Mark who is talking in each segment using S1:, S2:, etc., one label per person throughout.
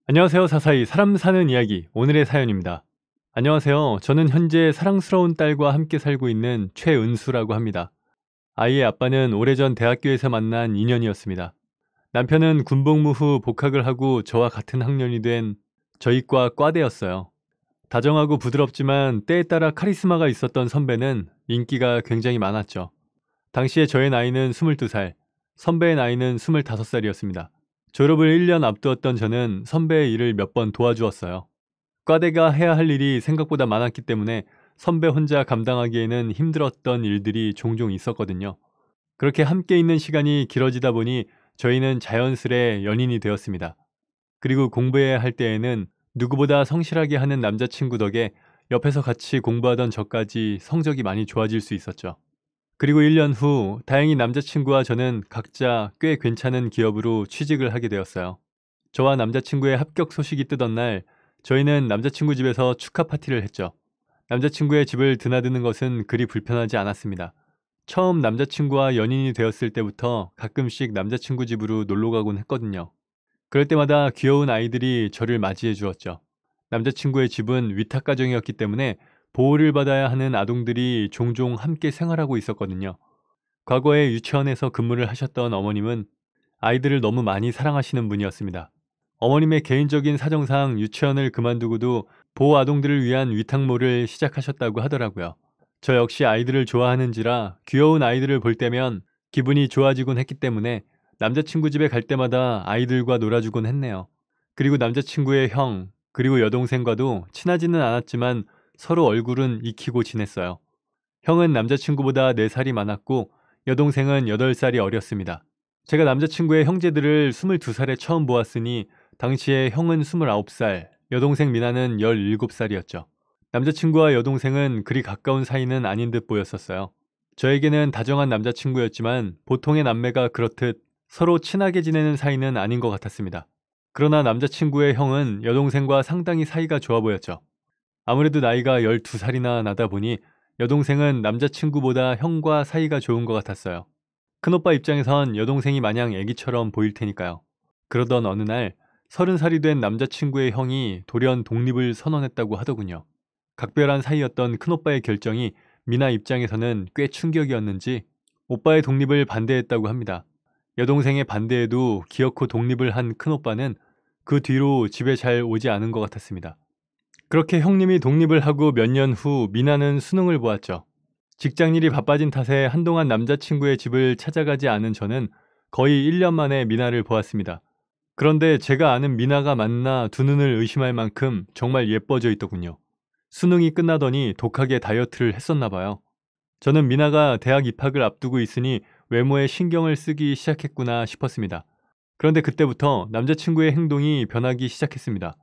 S1: 안녕하세요. 사사이 사람 사는 이야기 오늘의 사연입니다. 안녕하세요. 저는 현재 사랑스러운 딸과 함께 살고 있는 최은수라고 합니다. 아이의 아빠는 오래전 대학교에서 만난 인연이었습니다. 남편은 군복무 후 복학을 하고 저와 같은 학년이 된 저희 과 과대였어요. 다정하고 부드럽지만 때에 따라 카리스마가 있었던 선배는 인기가 굉장히 많았죠. 당시에 저의 나이는 22살, 선배의 나이는 25살이었습니다. 졸업을 1년 앞두었던 저는 선배의 일을 몇 번 도와주었어요. 과대가 해야 할 일이 생각보다 많았기 때문에 선배 혼자 감당하기에는 힘들었던 일들이 종종 있었거든요. 그렇게 함께 있는 시간이 길어지다 보니 저희는 자연스레 연인이 되었습니다. 그리고 공부해야 할 때에는 누구보다 성실하게 하는 남자친구 덕에 옆에서 같이 공부하던 저까지 성적이 많이 좋아질 수 있었죠. 그리고 1년 후 다행히 남자친구와 저는 각자 꽤 괜찮은 기업으로 취직을 하게 되었어요. 저와 남자친구의 합격 소식이 뜨던 날 저희는 남자친구 집에서 축하 파티를 했죠. 남자친구의 집을 드나드는 것은 그리 불편하지 않았습니다. 처음 남자친구와 연인이 되었을 때부터 가끔씩 남자친구 집으로 놀러 가곤 했거든요. 그럴 때마다 귀여운 아이들이 저를 맞이해 주었죠. 남자친구의 집은 위탁가정이었기 때문에 보호를 받아야 하는 아동들이 종종 함께 생활하고 있었거든요. 과거에 유치원에서 근무를 하셨던 어머님은 아이들을 너무 많이 사랑하시는 분이었습니다. 어머님의 개인적인 사정상 유치원을 그만두고도 보호 아동들을 위한 위탁모를 시작하셨다고 하더라고요. 저 역시 아이들을 좋아하는지라 귀여운 아이들을 볼 때면 기분이 좋아지곤 했기 때문에 남자친구 집에 갈 때마다 아이들과 놀아주곤 했네요. 그리고 남자친구의 형, 그리고 여동생과도 친하지는 않았지만 서로 얼굴은 익히고 지냈어요. 형은 남자친구보다 4살이 많았고 여동생은 8살이 어렸습니다. 제가 남자친구의 형제들을 22살에 처음 보았으니 당시에 형은 29살, 여동생 미나는 17살이었죠. 남자친구와 여동생은 그리 가까운 사이는 아닌 듯 보였었어요. 저에게는 다정한 남자친구였지만 보통의 남매가 그렇듯 서로 친하게 지내는 사이는 아닌 것 같았습니다. 그러나 남자친구의 형은 여동생과 상당히 사이가 좋아 보였죠. 아무래도 나이가 12살이나 나다 보니 여동생은 남자친구보다 형과 사이가 좋은 것 같았어요. 큰오빠 입장에선 여동생이 마냥 애기처럼 보일 테니까요. 그러던 어느 날 30살이 된 남자친구의 형이 돌연 독립을 선언했다고 하더군요. 각별한 사이였던 큰오빠의 결정이 미나 입장에서는 꽤 충격이었는지 오빠의 독립을 반대했다고 합니다. 여동생의 반대에도 기어코 독립을 한 큰오빠는 그 뒤로 집에 잘 오지 않은 것 같았습니다. 그렇게 형님이 독립을 하고 몇 년 후 미나는 수능을 보았죠. 직장일이 바빠진 탓에 한동안 남자친구의 집을 찾아가지 않은 저는 거의 1년 만에 미나를 보았습니다. 그런데 제가 아는 미나가 맞나 두 눈을 의심할 만큼 정말 예뻐져 있더군요. 수능이 끝나더니 독하게 다이어트를 했었나 봐요. 저는 미나가 대학 입학을 앞두고 있으니 외모에 신경을 쓰기 시작했구나 싶었습니다. 그런데 그때부터 남자친구의 행동이 변하기 시작했습니다.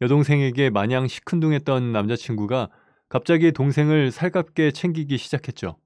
S1: 여동생에게 마냥 시큰둥했던 남자친구가 갑자기 동생을 살갑게 챙기기 시작했죠.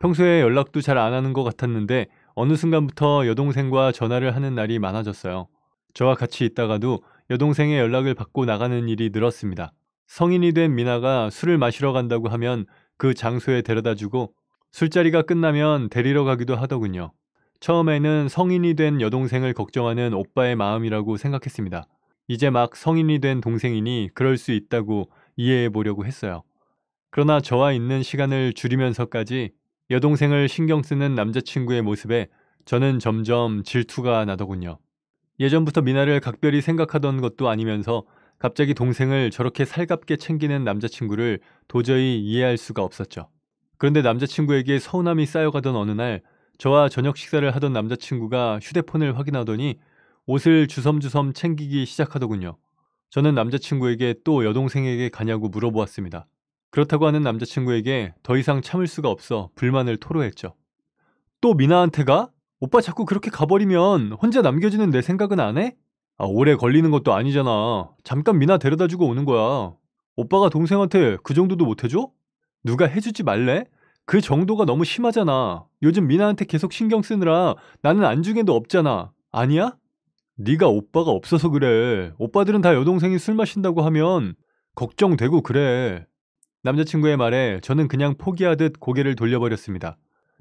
S1: 평소에 연락도 잘 안 하는 것 같았는데 어느 순간부터 여동생과 전화를 하는 날이 많아졌어요. 저와 같이 있다가도 여동생의 연락을 받고 나가는 일이 늘었습니다. 성인이 된 미나가 술을 마시러 간다고 하면 그 장소에 데려다주고 술자리가 끝나면 데리러 가기도 하더군요. 처음에는 성인이 된 여동생을 걱정하는 오빠의 마음이라고 생각했습니다. 이제 막 성인이 된 동생이니 그럴 수 있다고 이해해 보려고 했어요. 그러나 저와 있는 시간을 줄이면서까지 여동생을 신경 쓰는 남자친구의 모습에 저는 점점 질투가 나더군요. 예전부터 미나를 각별히 생각하던 것도 아니면서 갑자기 동생을 저렇게 살갑게 챙기는 남자친구를 도저히 이해할 수가 없었죠. 그런데 남자친구에게 서운함이 쌓여가던 어느 날 저와 저녁 식사를 하던 남자친구가 휴대폰을 확인하더니 옷을 주섬주섬 챙기기 시작하더군요. 저는 남자친구에게 또 여동생에게 가냐고 물어보았습니다. 그렇다고 하는 남자친구에게 더 이상 참을 수가 없어 불만을 토로했죠. 또 미나한테 가? 오빠 자꾸 그렇게 가버리면 혼자 남겨지는 내 생각은 안 해? 오래 걸리는 것도 아니잖아. 잠깐 미나 데려다주고 오는 거야. 오빠가 동생한테 그 정도도 못 해줘? 누가 해주지 말래? 그 정도가 너무 심하잖아. 요즘 미나한테 계속 신경 쓰느라 나는 안중에도 없잖아. 아니야? 네가 오빠가 없어서 그래. 오빠들은 다 여동생이 술 마신다고 하면 걱정되고 그래. 남자친구의 말에 저는 그냥 포기하듯 고개를 돌려버렸습니다.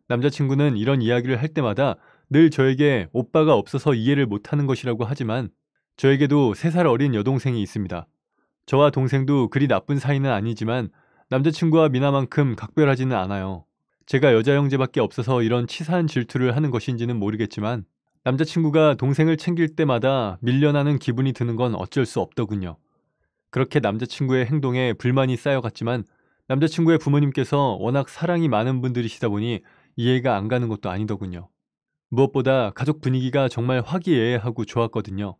S1: 남자친구는 이런 이야기를 할 때마다 늘 저에게 오빠가 없어서 이해를 못하는 것이라고 하지만 저에게도 3살 어린 여동생이 있습니다. 저와 동생도 그리 나쁜 사이는 아니지만 남자친구와 미나만큼 각별하지는 않아요. 제가 여자 형제밖에 없어서 이런 치사한 질투를 하는 것인지는 모르겠지만 남자친구가 동생을 챙길 때마다 밀려나는 기분이 드는 건 어쩔 수 없더군요. 그렇게 남자친구의 행동에 불만이 쌓여갔지만 남자친구의 부모님께서 워낙 사랑이 많은 분들이시다 보니 이해가 안 가는 것도 아니더군요. 무엇보다 가족 분위기가 정말 화기애애하고 좋았거든요.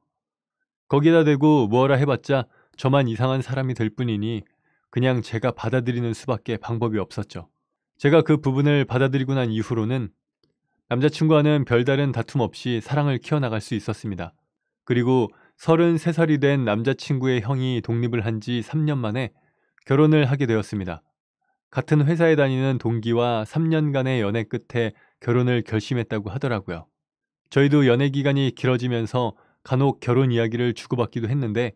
S1: 거기다 대고 뭐라 해봤자 저만 이상한 사람이 될 뿐이니 그냥 제가 받아들이는 수밖에 방법이 없었죠. 제가 그 부분을 받아들이고 난 이후로는 남자친구와는 별다른 다툼 없이 사랑을 키워나갈 수 있었습니다. 그리고 33살이 된 남자친구의 형이 독립을 한 지 3년 만에 결혼을 하게 되었습니다. 같은 회사에 다니는 동기와 3년간의 연애 끝에 결혼을 결심했다고 하더라고요. 저희도 연애 기간이 길어지면서 간혹 결혼 이야기를 주고받기도 했는데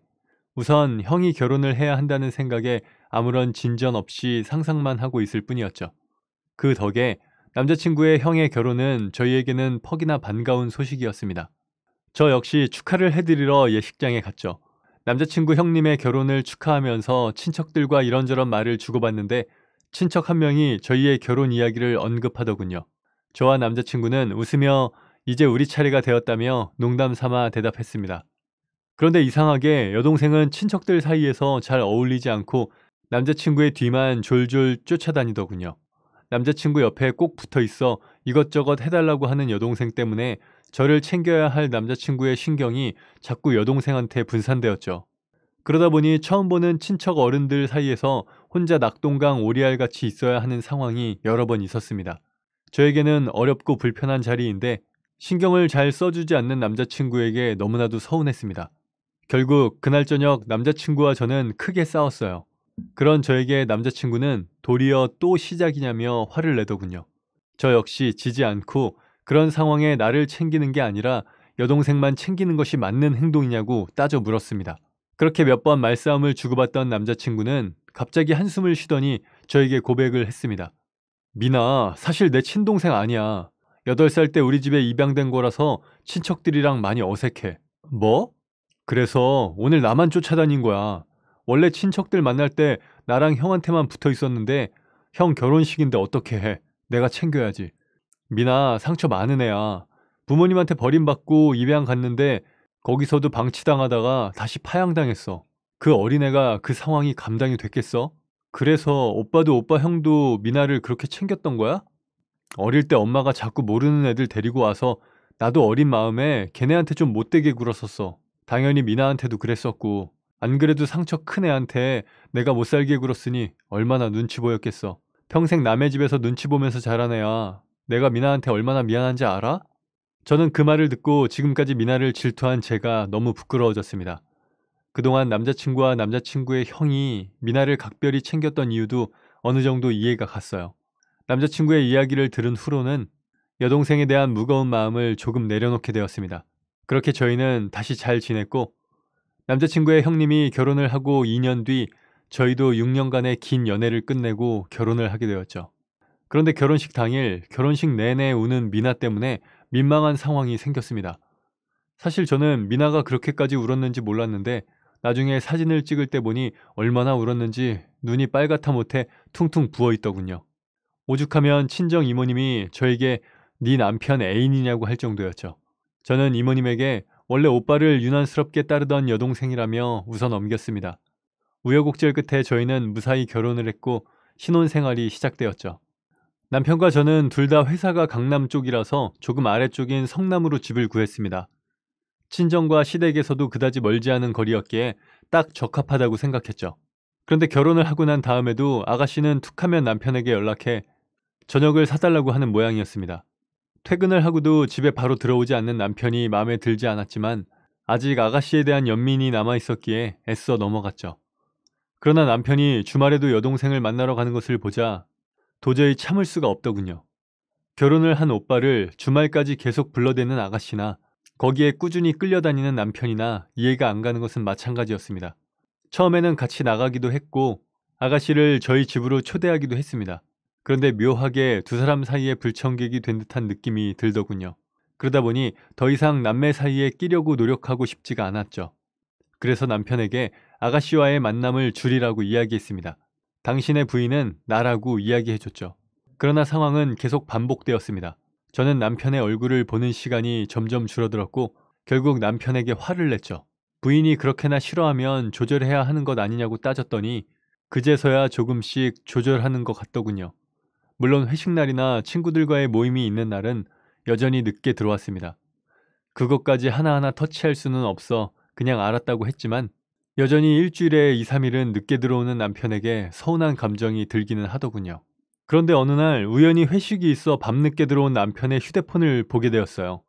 S1: 우선 형이 결혼을 해야 한다는 생각에 아무런 진전 없이 상상만 하고 있을 뿐이었죠. 그 덕에 남자친구의 형의 결혼은 저희에게는 퍽이나 반가운 소식이었습니다. 저 역시 축하를 해드리러 예식장에 갔죠. 남자친구 형님의 결혼을 축하하면서 친척들과 이런저런 말을 주고받는데 친척 한 명이 저희의 결혼 이야기를 언급하더군요. 저와 남자친구는 웃으며 이제 우리 차례가 되었다며 농담 삼아 대답했습니다. 그런데 이상하게 여동생은 친척들 사이에서 잘 어울리지 않고 남자친구의 뒤만 졸졸 쫓아다니더군요. 남자친구 옆에 꼭 붙어 있어 이것저것 해달라고 하는 여동생 때문에 저를 챙겨야 할 남자친구의 신경이 자꾸 여동생한테 분산되었죠. 그러다 보니 처음 보는 친척 어른들 사이에서 혼자 낙동강 오리알같이 있어야 하는 상황이 여러 번 있었습니다. 저에게는 어렵고 불편한 자리인데 신경을 잘 써주지 않는 남자친구에게 너무나도 서운했습니다. 결국 그날 저녁 남자친구와 저는 크게 싸웠어요. 그런 저에게 남자친구는 도리어 또 시작이냐며 화를 내더군요. 저 역시 지지 않고 그런 상황에 나를 챙기는 게 아니라 여동생만 챙기는 것이 맞는 행동이냐고 따져 물었습니다. 그렇게 몇 번 말싸움을 주고받던 남자친구는 갑자기 한숨을 쉬더니 저에게 고백을 했습니다. 미나, 사실 내 친동생 아니야. 8살 때 우리 집에 입양된 거라서 친척들이랑 많이 어색해. 뭐? 그래서 오늘 나만 쫓아다닌 거야. 원래 친척들 만날 때 나랑 형한테만 붙어 있었는데 형 결혼식인데 어떻게 해? 내가 챙겨야지. 미나 상처 많은 애야. 부모님한테 버림받고 입양 갔는데 거기서도 방치당하다가 다시 파양당했어. 그 어린애가 그 상황이 감당이 됐겠어? 그래서 오빠도 오빠 형도 미나를 그렇게 챙겼던 거야? 어릴 때 엄마가 자꾸 모르는 애들 데리고 와서 나도 어린 마음에 걔네한테 좀 못되게 굴었었어. 당연히 미나한테도 그랬었고 안 그래도 상처 큰 애한테 내가 못살게 굴었으니 얼마나 눈치 보였겠어. 평생 남의 집에서 눈치 보면서 자란 애야. 내가 미나한테 얼마나 미안한지 알아? 저는 그 말을 듣고 지금까지 미나를 질투한 제가 너무 부끄러워졌습니다. 그동안 남자친구와 남자친구의 형이 미나를 각별히 챙겼던 이유도 어느 정도 이해가 갔어요. 남자친구의 이야기를 들은 후로는 여동생에 대한 무거운 마음을 조금 내려놓게 되었습니다. 그렇게 저희는 다시 잘 지냈고 남자친구의 형님이 결혼을 하고 2년 뒤 저희도 6년간의 긴 연애를 끝내고 결혼을 하게 되었죠. 그런데 결혼식 당일 결혼식 내내 우는 미나 때문에 민망한 상황이 생겼습니다. 사실 저는 미나가 그렇게까지 울었는지 몰랐는데 나중에 사진을 찍을 때 보니 얼마나 울었는지 눈이 빨갛다 못해 퉁퉁 부어있더군요. 오죽하면 친정 이모님이 저에게 네 남편 애인이냐고 할 정도였죠. 저는 이모님에게 원래 오빠를 유난스럽게 따르던 여동생이라며 웃어 넘겼습니다. 우여곡절 끝에 저희는 무사히 결혼을 했고 신혼생활이 시작되었죠. 남편과 저는 둘 다 회사가 강남 쪽이라서 조금 아래쪽인 성남으로 집을 구했습니다. 친정과 시댁에서도 그다지 멀지 않은 거리였기에 딱 적합하다고 생각했죠. 그런데 결혼을 하고 난 다음에도 아가씨는 툭하면 남편에게 연락해 저녁을 사달라고 하는 모양이었습니다. 퇴근을 하고도 집에 바로 들어오지 않는 남편이 마음에 들지 않았지만 아직 아가씨에 대한 연민이 남아있었기에 애써 넘어갔죠. 그러나 남편이 주말에도 여동생을 만나러 가는 것을 보자 도저히 참을 수가 없더군요. 결혼을 한 오빠를 주말까지 계속 불러대는 아가씨나 거기에 꾸준히 끌려다니는 남편이나 이해가 안 가는 것은 마찬가지였습니다. 처음에는 같이 나가기도 했고 아가씨를 저희 집으로 초대하기도 했습니다. 그런데 묘하게 두 사람 사이에 불청객이 된 듯한 느낌이 들더군요. 그러다 보니 더 이상 남매 사이에 끼려고 노력하고 싶지가 않았죠. 그래서 남편에게 아가씨와의 만남을 줄이라고 이야기했습니다. 당신의 부인은 나라고 이야기해줬죠. 그러나 상황은 계속 반복되었습니다. 저는 남편의 얼굴을 보는 시간이 점점 줄어들었고 결국 남편에게 화를 냈죠. 부인이 그렇게나 싫어하면 조절해야 하는 것 아니냐고 따졌더니 그제서야 조금씩 조절하는 것 같더군요. 물론 회식날이나 친구들과의 모임이 있는 날은 여전히 늦게 들어왔습니다. 그것까지 하나하나 터치할 수는 없어 그냥 알았다고 했지만 여전히 일주일에 2, 3일은 늦게 들어오는 남편에게 서운한 감정이 들기는 하더군요. 그런데 어느 날 우연히 회식이 있어 밤늦게 들어온 남편의 휴대폰을 보게 되었어요.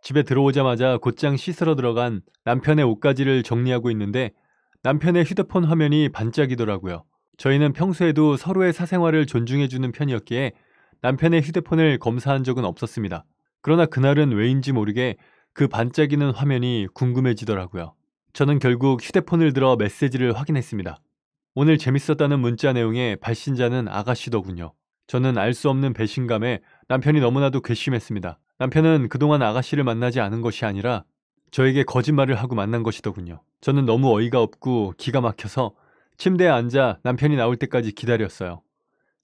S1: 집에 들어오자마자 곧장 씻으러 들어간 남편의 옷가지를 정리하고 있는데 남편의 휴대폰 화면이 반짝이더라고요. 저희는 평소에도 서로의 사생활을 존중해주는 편이었기에 남편의 휴대폰을 검사한 적은 없었습니다. 그러나 그날은 왜인지 모르게 그 반짝이는 화면이 궁금해지더라고요. 저는 결국 휴대폰을 들어 메시지를 확인했습니다. 오늘 재밌었다는 문자 내용의 발신자는 아가씨더군요. 저는 알 수 없는 배신감에 남편이 너무나도 괘씸했습니다. 남편은 그동안 아가씨를 만나지 않은 것이 아니라 저에게 거짓말을 하고 만난 것이더군요. 저는 너무 어이가 없고 기가 막혀서 침대에 앉아 남편이 나올 때까지 기다렸어요.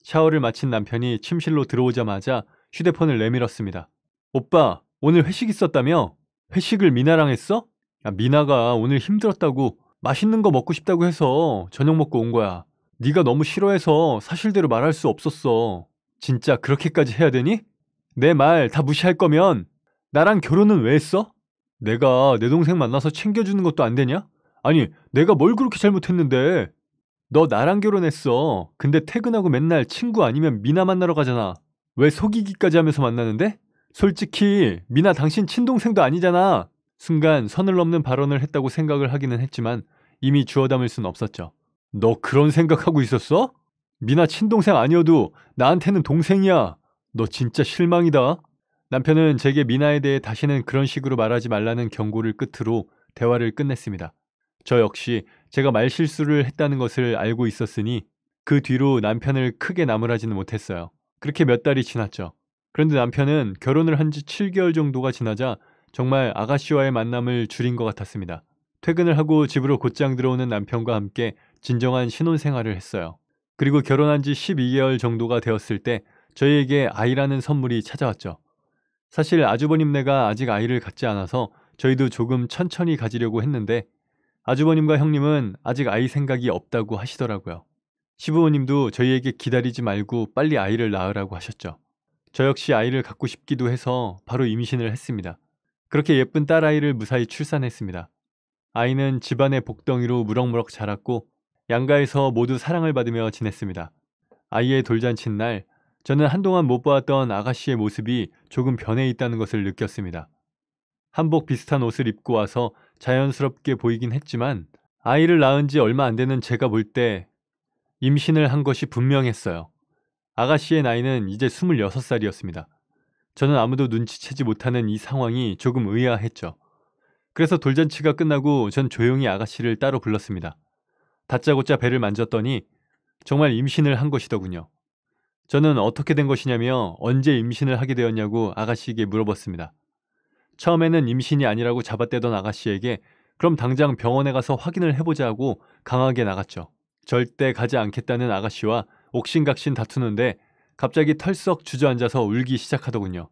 S1: 샤워를 마친 남편이 침실로 들어오자마자 휴대폰을 내밀었습니다. 오빠, 오늘 회식 있었다며? 회식을 미나랑 했어? 야, 미나가 오늘 힘들었다고 맛있는 거 먹고 싶다고 해서 저녁 먹고 온 거야. 네가 너무 싫어해서 사실대로 말할 수 없었어. 진짜 그렇게까지 해야 되니? 내 말 다 무시할 거면 나랑 결혼은 왜 했어? 내가 내 동생 만나서 챙겨주는 것도 안 되냐? 아니, 내가 뭘 그렇게 잘못했는데? 너 나랑 결혼했어. 근데 퇴근하고 맨날 친구 아니면 미나 만나러 가잖아. 왜 속이기까지 하면서 만나는데? 솔직히 미나 당신 친동생도 아니잖아. 순간 선을 넘는 발언을 했다고 생각을 하기는 했지만 이미 주워 담을 순 없었죠. 너 그런 생각하고 있었어? 미나 친동생 아니어도 나한테는 동생이야. 너 진짜 실망이다. 남편은 제게 미나에 대해 다시는 그런 식으로 말하지 말라는 경고를 끝으로 대화를 끝냈습니다. 저 역시 제가 말실수를 했다는 것을 알고 있었으니 그 뒤로 남편을 크게 나무라지는 못했어요. 그렇게 몇 달이 지났죠. 그런데 남편은 결혼을 한 지 7개월 정도가 지나자 정말 아가씨와의 만남을 줄인 것 같았습니다. 퇴근을 하고 집으로 곧장 들어오는 남편과 함께 진정한 신혼생활을 했어요. 그리고 결혼한 지 12개월 정도가 되었을 때 저희에게 아이라는 선물이 찾아왔죠. 사실 아주버님네가 아직 아이를 갖지 않아서 저희도 조금 천천히 가지려고 했는데 아주버님과 형님은 아직 아이 생각이 없다고 하시더라고요. 시부모님도 저희에게 기다리지 말고 빨리 아이를 낳으라고 하셨죠. 저 역시 아이를 갖고 싶기도 해서 바로 임신을 했습니다. 그렇게 예쁜 딸아이를 무사히 출산했습니다. 아이는 집안의 복덩이로 무럭무럭 자랐고 양가에서 모두 사랑을 받으며 지냈습니다. 아이의 돌잔치 날 저는 한동안 못 보았던 아가씨의 모습이 조금 변해 있다는 것을 느꼈습니다. 한복 비슷한 옷을 입고 와서 자연스럽게 보이긴 했지만 아이를 낳은 지 얼마 안 되는 제가 볼 때 임신을 한 것이 분명했어요. 아가씨의 나이는 이제 26살이었습니다. 저는 아무도 눈치채지 못하는 이 상황이 조금 의아했죠. 그래서 돌잔치가 끝나고 전 조용히 아가씨를 따로 불렀습니다. 다짜고짜 배를 만졌더니 정말 임신을 한 것이더군요. 저는 어떻게 된 것이냐며 언제 임신을 하게 되었냐고 아가씨에게 물어봤습니다. 처음에는 임신이 아니라고 잡아떼던 아가씨에게 그럼 당장 병원에 가서 확인을 해보자 하고 강하게 나갔죠. 절대 가지 않겠다는 아가씨와 옥신각신 다투는데 갑자기 털썩 주저앉아서 울기 시작하더군요.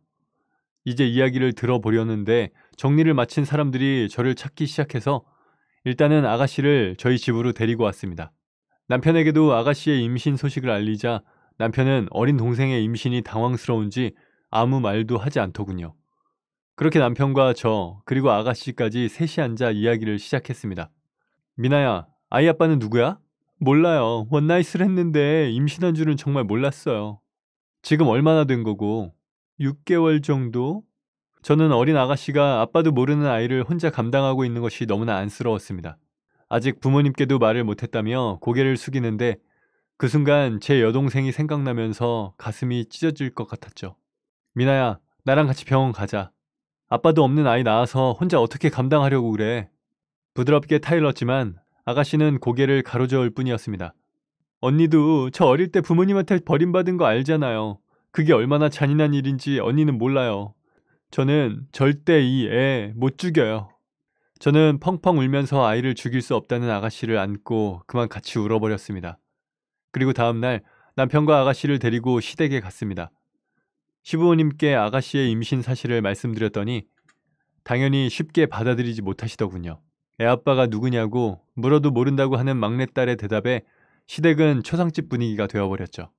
S1: 이제 이야기를 들어보려는데 정리를 마친 사람들이 저를 찾기 시작해서 일단은 아가씨를 저희 집으로 데리고 왔습니다. 남편에게도 아가씨의 임신 소식을 알리자 남편은 어린 동생의 임신이 당황스러운지 아무 말도 하지 않더군요. 그렇게 남편과 저 그리고 아가씨까지 셋이 앉아 이야기를 시작했습니다. 미나야, 아이 아빠는 누구야? 몰라요. 원나잇을 했는데 임신한 줄은 정말 몰랐어요. 지금 얼마나 된 거고? 6개월 정도? 저는 어린 아가씨가 아빠도 모르는 아이를 혼자 감당하고 있는 것이 너무나 안쓰러웠습니다. 아직 부모님께도 말을 못했다며 고개를 숙이는데 그 순간 제 여동생이 생각나면서 가슴이 찢어질 것 같았죠. 미나야, 나랑 같이 병원 가자. 아빠도 없는 아이 낳아서 혼자 어떻게 감당하려고 그래. 부드럽게 타일렀지만 아가씨는 고개를 가로저을 뿐이었습니다. 언니도 저 어릴 때 부모님한테 버림받은 거 알잖아요. 그게 얼마나 잔인한 일인지 언니는 몰라요. 저는 절대 이 애 못 죽여요. 저는 펑펑 울면서 아이를 죽일 수 없다는 아가씨를 안고 그만 같이 울어버렸습니다. 그리고 다음날 남편과 아가씨를 데리고 시댁에 갔습니다. 시부모님께 아가씨의 임신 사실을 말씀드렸더니 당연히 쉽게 받아들이지 못하시더군요. 애아빠가 누구냐고 물어도 모른다고 하는 막내딸의 대답에 시댁은 초상집 분위기가 되어버렸죠.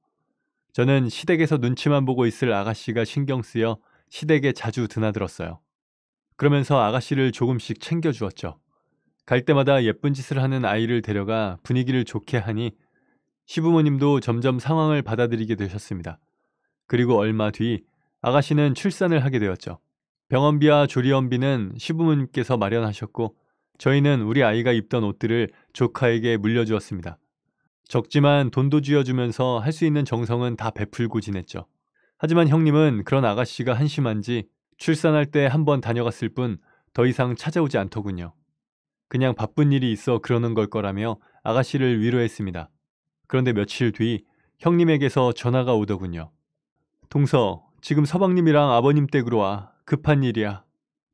S1: 저는 시댁에서 눈치만 보고 있을 아가씨가 신경 쓰여 시댁에 자주 드나들었어요. 그러면서 아가씨를 조금씩 챙겨주었죠. 갈 때마다 예쁜 짓을 하는 아이를 데려가 분위기를 좋게 하니 시부모님도 점점 상황을 받아들이게 되셨습니다. 그리고 얼마 뒤 아가씨는 출산을 하게 되었죠. 병원비와 조리원비는 시부모님께서 마련하셨고 저희는 우리 아이가 입던 옷들을 조카에게 물려주었습니다. 적지만 돈도 쥐어주면서 할 수 있는 정성은 다 베풀고 지냈죠. 하지만 형님은 그런 아가씨가 한심한지 출산할 때 한 번 다녀갔을 뿐 더 이상 찾아오지 않더군요. 그냥 바쁜 일이 있어 그러는 걸 거라며 아가씨를 위로했습니다. 그런데 며칠 뒤 형님에게서 전화가 오더군요. 동서, 지금 서방님이랑 아버님 댁으로 와. 급한 일이야.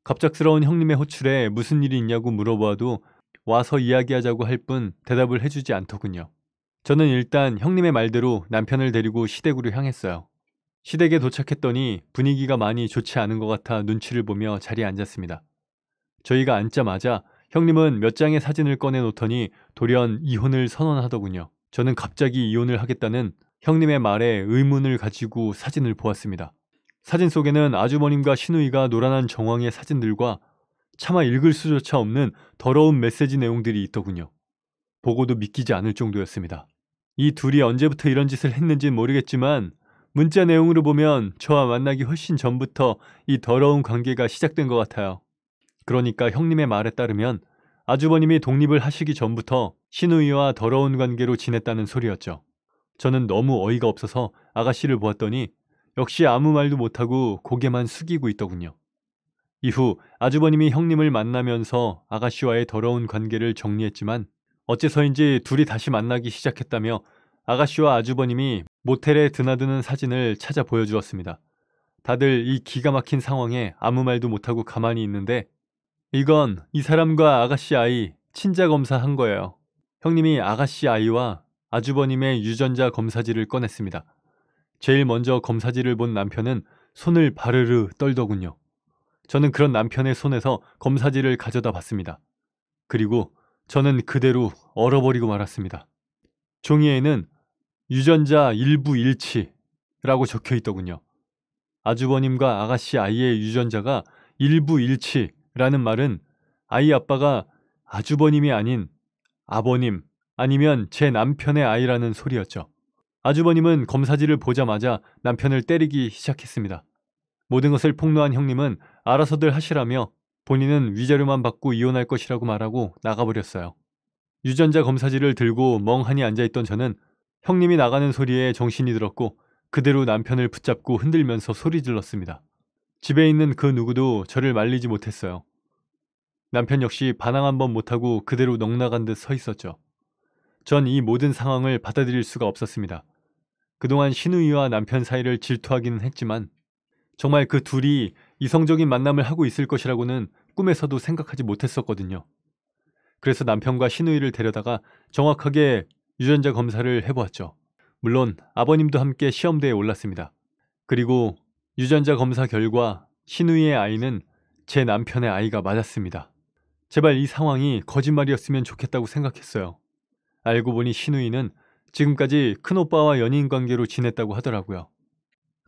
S1: 갑작스러운 형님의 호출에 무슨 일이 있냐고 물어보아도 와서 이야기하자고 할 뿐 대답을 해주지 않더군요. 저는 일단 형님의 말대로 남편을 데리고 시댁으로 향했어요. 시댁에 도착했더니 분위기가 많이 좋지 않은 것 같아 눈치를 보며 자리에 앉았습니다. 저희가 앉자마자 형님은 몇 장의 사진을 꺼내놓더니 돌연 이혼을 선언하더군요. 저는 갑자기 이혼을 하겠다는 형님의 말에 의문을 가지고 사진을 보았습니다. 사진 속에는 아주버님과 시누이가 노란한 정황의 사진들과 차마 읽을 수조차 없는 더러운 메시지 내용들이 있더군요. 보고도 믿기지 않을 정도였습니다. 이 둘이 언제부터 이런 짓을 했는지는 모르겠지만 문자 내용으로 보면 저와 만나기 훨씬 전부터 이 더러운 관계가 시작된 것 같아요. 그러니까 형님의 말에 따르면 아주버님이 독립을 하시기 전부터 시누이와 더러운 관계로 지냈다는 소리였죠. 저는 너무 어이가 없어서 아가씨를 보았더니 역시 아무 말도 못하고 고개만 숙이고 있더군요. 이후 아주버님이 형님을 만나면서 아가씨와의 더러운 관계를 정리했지만 어째서인지 둘이 다시 만나기 시작했다며 아가씨와 아주버님이 모텔에 드나드는 사진을 찾아 보여주었습니다. 다들 이 기가 막힌 상황에 아무 말도 못하고 가만히 있는데 이건 이 사람과 아가씨 아이 친자 검사한 거예요. 형님이 아가씨 아이와 아주버님의 유전자 검사지를 꺼냈습니다. 제일 먼저 검사지를 본 남편은 손을 바르르 떨더군요. 저는 그런 남편의 손에서 검사지를 가져다 봤습니다. 그리고 저는 그대로 얼어버리고 말았습니다. 종이에는 유전자 일부 일치라고 적혀 있더군요. 아주버님과 아가씨 아이의 유전자가 일부 일치라는 말은 아이 아빠가 아주버님이 아닌 아버님 아니면 제 남편의 아이라는 소리였죠. 아주버님은 검사지를 보자마자 남편을 때리기 시작했습니다. 모든 것을 폭로한 형님은 알아서들 하시라며 본인은 위자료만 받고 이혼할 것이라고 말하고 나가버렸어요. 유전자 검사지를 들고 멍하니 앉아있던 저는 형님이 나가는 소리에 정신이 들었고 그대로 남편을 붙잡고 흔들면서 소리 질렀습니다. 집에 있는 그 누구도 저를 말리지 못했어요. 남편 역시 반항 한번 못하고 그대로 넋나간 듯 서 있었죠. 전 이 모든 상황을 받아들일 수가 없었습니다. 그동안 시누이와 남편 사이를 질투하기는 했지만 정말 그 둘이 이성적인 만남을 하고 있을 것이라고는 꿈에서도 생각하지 못했었거든요. 그래서 남편과 시누이를 데려다가 정확하게 유전자 검사를 해보았죠. 물론 아버님도 함께 시험대에 올랐습니다. 그리고 유전자 검사 결과 시누이의 아이는 제 남편의 아이가 맞았습니다. 제발 이 상황이 거짓말이었으면 좋겠다고 생각했어요. 알고 보니 시누이는 지금까지 큰오빠와 연인 관계로 지냈다고 하더라고요.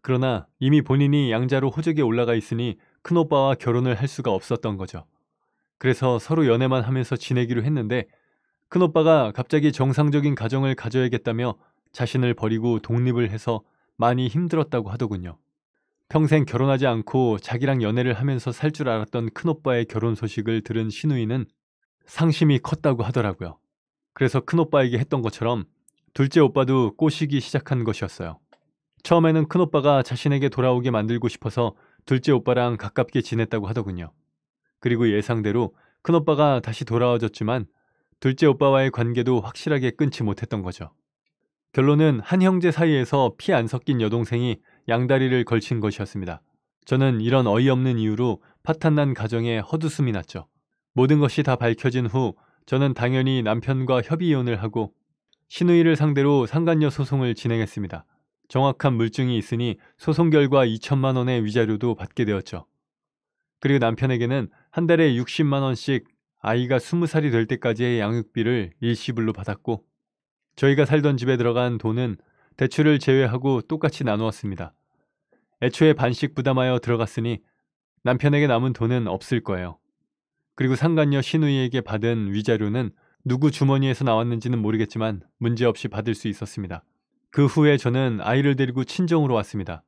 S1: 그러나 이미 본인이 양자로 호적에 올라가 있으니 큰오빠와 결혼을 할 수가 없었던 거죠. 그래서 서로 연애만 하면서 지내기로 했는데 큰오빠가 갑자기 정상적인 가정을 가져야겠다며 자신을 버리고 독립을 해서 많이 힘들었다고 하더군요. 평생 결혼하지 않고 자기랑 연애를 하면서 살 줄 알았던 큰오빠의 결혼 소식을 들은 시누이는 상심이 컸다고 하더라고요. 그래서 큰오빠에게 했던 것처럼 둘째 오빠도 꼬시기 시작한 것이었어요. 처음에는 큰오빠가 자신에게 돌아오게 만들고 싶어서 둘째 오빠랑 가깝게 지냈다고 하더군요. 그리고 예상대로 큰오빠가 다시 돌아와줬지만 둘째 오빠와의 관계도 확실하게 끊지 못했던 거죠. 결론은 한 형제 사이에서 피 안 섞인 여동생이 양다리를 걸친 것이었습니다. 저는 이런 어이없는 이유로 파탄난 가정에 헛웃음이 났죠. 모든 것이 다 밝혀진 후 저는 당연히 남편과 협의이혼을 하고 시누이를 상대로 상간녀 소송을 진행했습니다. 정확한 물증이 있으니 소송 결과 2천만 원의 위자료도 받게 되었죠. 그리고 남편에게는 한 달에 60만 원씩 아이가 20살이 될 때까지의 양육비를 일시불로 받았고 저희가 살던 집에 들어간 돈은 대출을 제외하고 똑같이 나누었습니다. 애초에 반씩 부담하여 들어갔으니 남편에게 남은 돈은 없을 거예요. 그리고 상간녀 시누이에게 받은 위자료는 누구 주머니에서 나왔는지는 모르겠지만 문제없이 받을 수 있었습니다. 그 후에 저는 아이를 데리고 친정으로 왔습니다.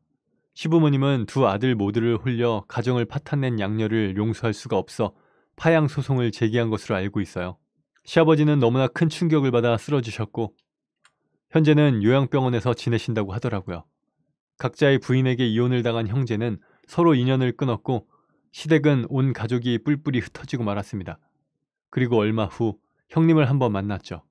S1: 시부모님은 두 아들 모두를 홀려 가정을 파탄낸 양녀를 용서할 수가 없어 파양 소송을 제기한 것으로 알고 있어요. 시아버지는 너무나 큰 충격을 받아 쓰러지셨고 현재는 요양병원에서 지내신다고 하더라고요. 각자의 부인에게 이혼을 당한 형제는 서로 인연을 끊었고 시댁은 온 가족이 뿔뿔이 흩어지고 말았습니다. 그리고 얼마 후 형님을 한번 만났죠.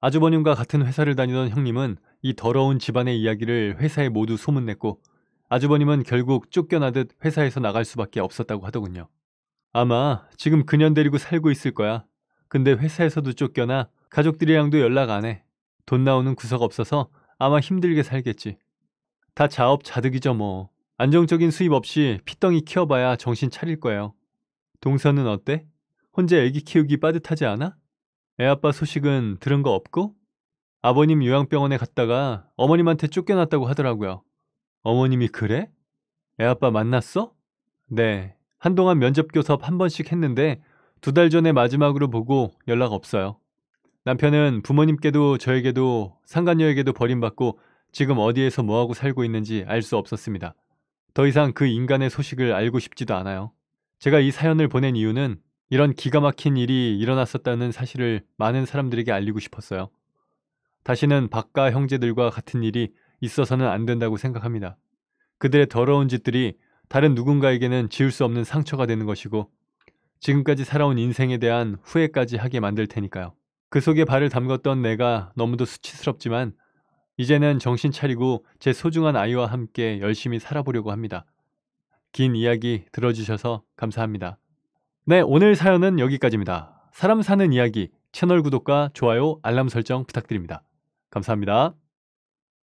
S1: 아주버님과 같은 회사를 다니던 형님은 이 더러운 집안의 이야기를 회사에 모두 소문냈고 아주버님은 결국 쫓겨나듯 회사에서 나갈 수밖에 없었다고 하더군요. 아마 지금 그년 데리고 살고 있을 거야. 근데 회사에서도 쫓겨나 가족들이랑도 연락 안 해. 돈 나오는 구석 없어서 아마 힘들게 살겠지. 다 자업자득이죠 뭐. 안정적인 수입 없이 피덩이 키워봐야 정신 차릴 거예요. 동서는 어때? 혼자 애기 키우기 빠듯하지 않아? 애아빠 소식은 들은 거 없고? 아버님 요양병원에 갔다가 어머님한테 쫓겨났다고 하더라고요. 어머님이 그래? 애아빠 만났어? 네. 한동안 면접 교섭 한 번씩 했는데 2달 전에 마지막으로 보고 연락 없어요. 남편은 부모님께도 저에게도 상간녀에게도 버림받고 지금 어디에서 뭐하고 살고 있는지 알 수 없었습니다. 더 이상 그 인간의 소식을 알고 싶지도 않아요. 제가 이 사연을 보낸 이유는 이런 기가 막힌 일이 일어났었다는 사실을 많은 사람들에게 알리고 싶었어요. 다시는 박가 형제들과 같은 일이 있어서는 안 된다고 생각합니다. 그들의 더러운 짓들이 다른 누군가에게는 지울 수 없는 상처가 되는 것이고 지금까지 살아온 인생에 대한 후회까지 하게 만들 테니까요. 그 속에 발을 담궜던 내가 너무도 수치스럽지만 이제는 정신 차리고 제 소중한 아이와 함께 열심히 살아보려고 합니다. 긴 이야기 들어주셔서 감사합니다. 네, 오늘 사연은 여기까지입니다. 사람 사는 이야기 채널 구독과 좋아요, 알람 설정 부탁드립니다. 감사합니다.